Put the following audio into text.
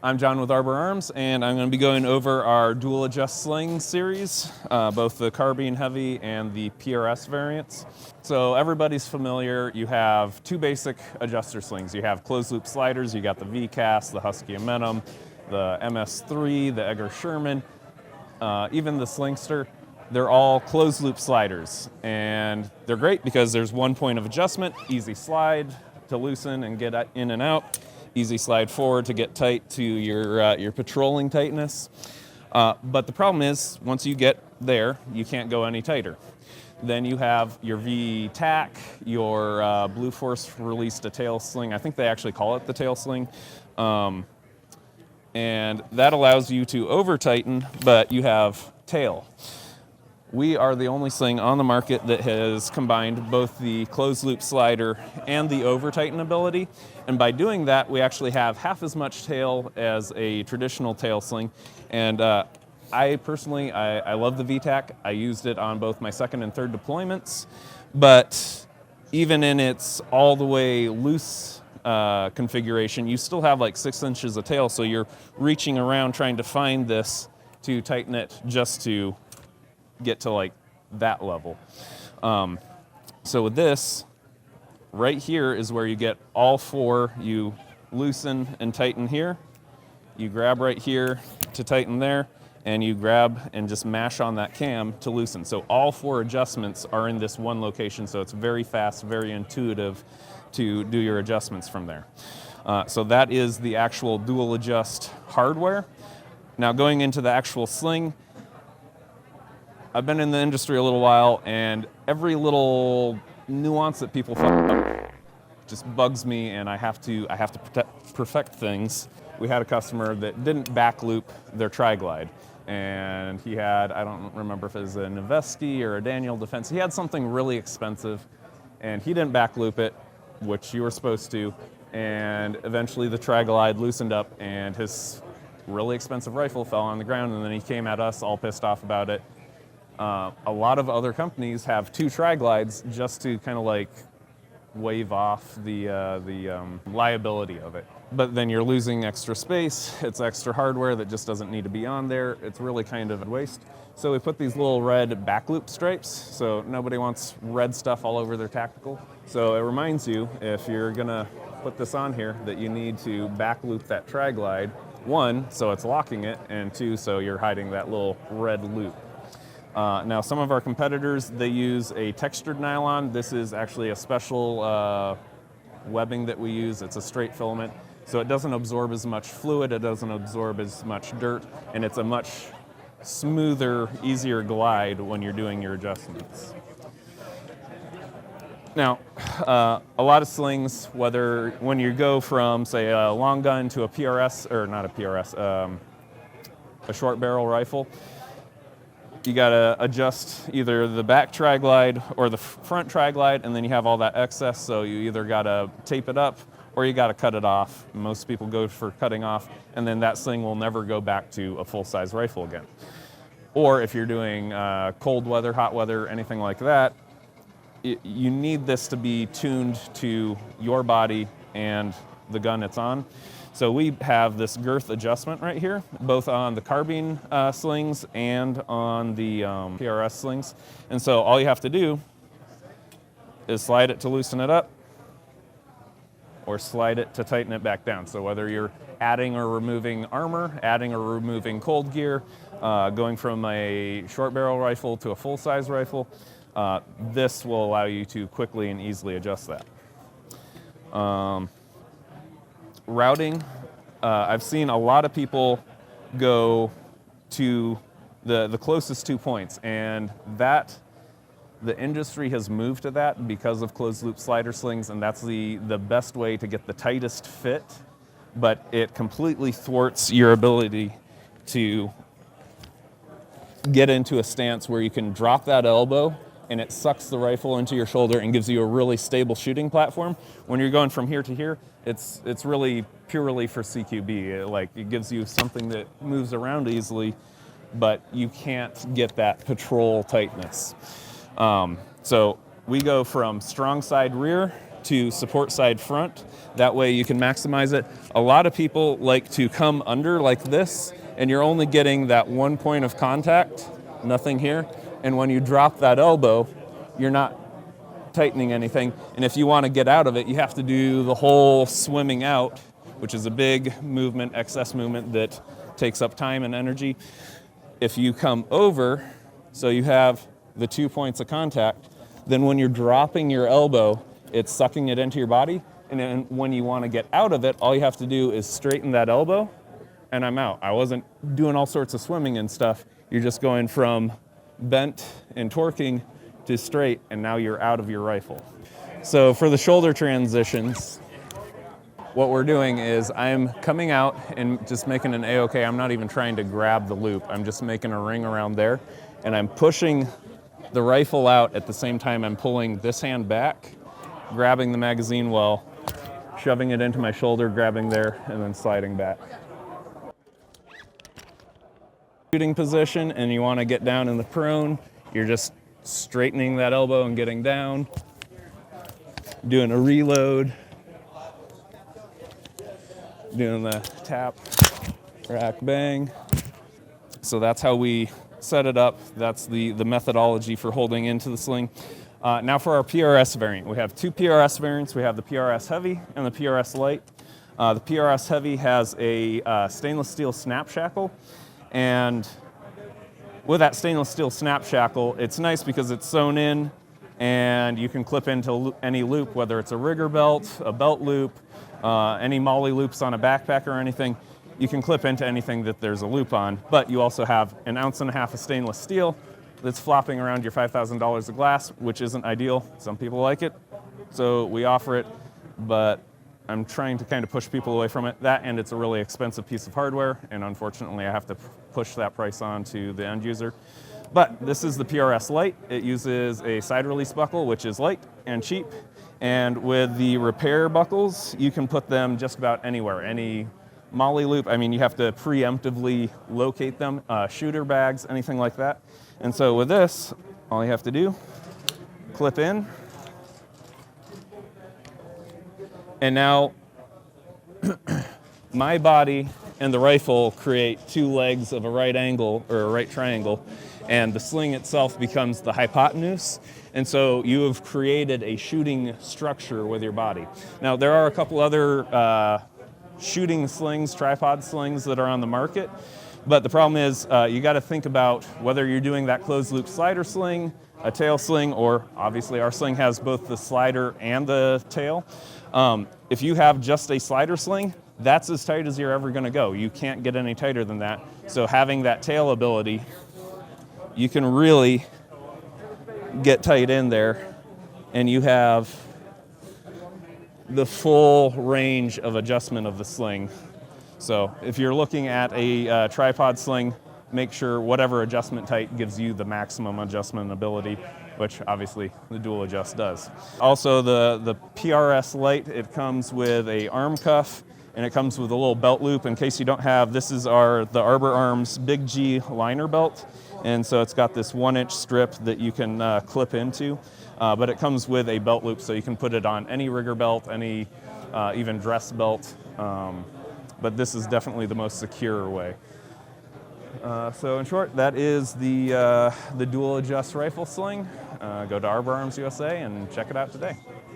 I'm John with Arbor Arms, and I'm going to be going over our dual adjust sling series, both the carbine heavy and the PRS variants. So everybody's familiar, you have two basic adjuster slings. You have closed loop sliders, you got the V-Cast, the Husky Amentum, the MS3, the Egger Sherman, even the Slingster. They're all closed loop sliders, and they're great because there's one point of adjustment, easy slide to loosen and get in and out. Easy slide forward to get tight to your patrolling tightness. But the problem is, once you get there, you can't go any tighter. Then you have your V-Tac, your Blue Force released a tail sling. I think they actually call it the tail sling. And that allows you to over-tighten, but you have tail. We are the only sling on the market that has combined both the closed loop slider and the over-tighten ability. And by doing that, we actually have half as much tail as a traditional tail sling. And I personally love the V-Tac. I used it on both my second and third deployments. But even in its all the way loose configuration, you still have like 6 inches of tail. So you're reaching around trying to find this to tighten it just to get to like that level. So with this, right here is where you get all four. You loosen and tighten here, you grab right here to tighten there, and you grab and just mash on that cam to loosen. So all four adjustments are in this one location, so it's very fast, very intuitive to do your adjustments from there. So that is the actual dual adjust hardware. Now going into the actual sling, I've been in the industry a little while, and every little nuance that people fuck up just bugs me, and I have to perfect things. We had a customer that didn't back loop their tri-glide, and he had, I don't remember if it was a Noveski or a Daniel Defense, he had something really expensive, and he didn't back loop it, which you were supposed to, and eventually the tri-glide loosened up, and his really expensive rifle fell on the ground, and then he came at us all pissed off about it. A lot of other companies have two tri-glides just to kind of like wave off the liability of it. But then you're losing extra space, it's extra hardware that just doesn't need to be on there. It's really kind of a waste. So we put these little red back loop stripes, so nobody wants red stuff all over their tactical. So it reminds you, if you're gonna put this on here, that you need to back loop that tri-glide. One, so it's locking it, and two, so you're hiding that little red loop. Now some of our competitors, they use a textured nylon. This is actually a special webbing that we use. It's a straight filament, so it doesn't absorb as much fluid, it doesn't absorb as much dirt, and it's a much smoother, easier glide when you're doing your adjustments. Now, a lot of slings, whether when you go from, say, a long gun to a PRS, or not a PRS, a short barrel rifle, you gotta adjust either the back tri-glide or the front tri-glide, and then you have all that excess, so you either gotta tape it up or you gotta cut it off. Most people go for cutting off, and then that sling will never go back to a full-size rifle again. Or if you're doing cold weather, hot weather, anything like that, you need this to be tuned to your body and the gun it's on. So we have this girth adjustment right here, both on the carbine slings and on the PRS slings. And so all you have to do is slide it to loosen it up, or slide it to tighten it back down. So whether you're adding or removing armor, adding or removing cold gear, going from a short barrel rifle to a full-size rifle, this will allow you to quickly and easily adjust that. Routing, I've seen a lot of people go to the closest 2 points, and that the industry has moved to that because of closed loop slider slings, and that's the best way to get the tightest fit, but it completely thwarts your ability to get into a stance where you can drop that elbow and it sucks the rifle into your shoulder and gives you a really stable shooting platform. When you're going from here to here, it's really purely for CQB. It gives you something that moves around easily, but you can't get that patrol tightness. So we go from strong side rear to support side front. That way you can maximize it. A lot of people like to come under like this, and you're only getting that one point of contact, nothing here. And when you drop that elbow, you're not tightening anything. And if you want to get out of it, you have to do the whole swimming out, which is a big movement, excess movement that takes up time and energy. If you come over, so you have the 2 points of contact, then when you're dropping your elbow, it's sucking it into your body. And then when you want to get out of it, all you have to do is straighten that elbow, and I'm out. I wasn't doing all sorts of swimming and stuff. You're just going from bent and torquing to straight, and now you're out of your rifle. So for the shoulder transitions, what we're doing is I'm coming out and just making an A-OK. I'm not even trying to grab the loop. I'm just making a ring around there, and I'm pushing the rifle out at the same time I'm pulling this hand back, grabbing the magazine well, shoving it into my shoulder, grabbing there, and then sliding back. Shooting position, and you want to get down in the prone, you're just straightening that elbow and getting down, doing a reload, doing the tap, rack, bang. So that's how we set it up. That's the methodology for holding into the sling. Now for our PRS variant. We have two PRS variants. We have the PRS Heavy and the PRS Light. The PRS Heavy has a stainless steel snap shackle, and with that stainless steel snap shackle, it's nice because it's sewn in and you can clip into any loop, whether it's a rigger belt, a belt loop, any molly loops on a backpack or anything. You can clip into anything that there's a loop on, but you also have 1.5 ounces of stainless steel that's flopping around your $5,000 of glass, which isn't ideal. Some people like it, so we offer it, but I'm trying to kind of push people away from it. That, and it's a really expensive piece of hardware, and unfortunately I have to push that price on to the end user. But this is the PRS Light. It uses a side release buckle, which is light and cheap, and with the repair buckles, you can put them just about anywhere, any molly loop. I mean, you have to preemptively locate them, shooter bags, anything like that. And so with this, all you have to do, clip in, and now my body and the rifle create two legs of a right angle or a right triangle, and the sling itself becomes the hypotenuse. And so you have created a shooting structure with your body. Now there are a couple other shooting slings, tripod slings that are on the market, but the problem is you got to think about whether you're doing that closed loop slider sling, a tail sling, or obviously our sling has both the slider and the tail. If you have just a slider sling, that's as tight as you're ever going to go. You can't get any tighter than that. So having that tail ability, you can really get tight in there, and you have the full range of adjustment of the sling. So if you're looking at a tripod sling, make sure whatever adjustment type gives you the maximum adjustment ability, which obviously the dual adjust does. Also the PRS Lite, it comes with a arm cuff, and it comes with a little belt loop in case you don't have. This is the Arbor Arms Big G liner belt, and so it's got this 1-inch strip that you can clip into, but it comes with a belt loop, so you can put it on any rigger belt, any even dress belt, but this is definitely the most secure way. So in short, that is the dual adjust rifle sling. Go to Arbor Arms USA and check it out today.